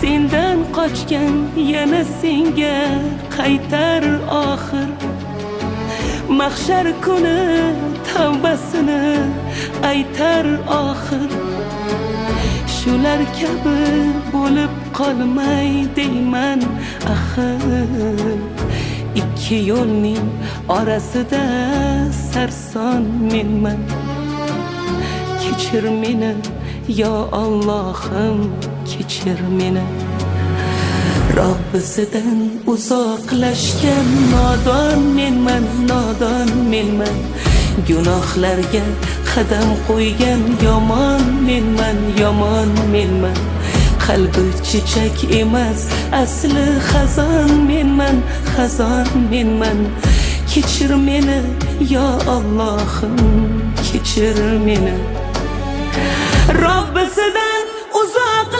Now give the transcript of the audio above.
sendan qochgan yana senga qaytar oxir. Mahshar kuni tavbasini aytar oxir. Shular kabi bo'lib qolmay deyman axir. Ikki yo'lning orasida sarson menman. Kechir meni yo Allohim, kechir meni. Robbisidan uzoqlashgan nodon menman, nodon menman. Gunohlarga qadam qo'ygan yomon menman, yomon menman. Qalbi chechak emas, asli xazon menman, xazon menman. Kechir meni yo Allohim, kechir meni. Robbisidan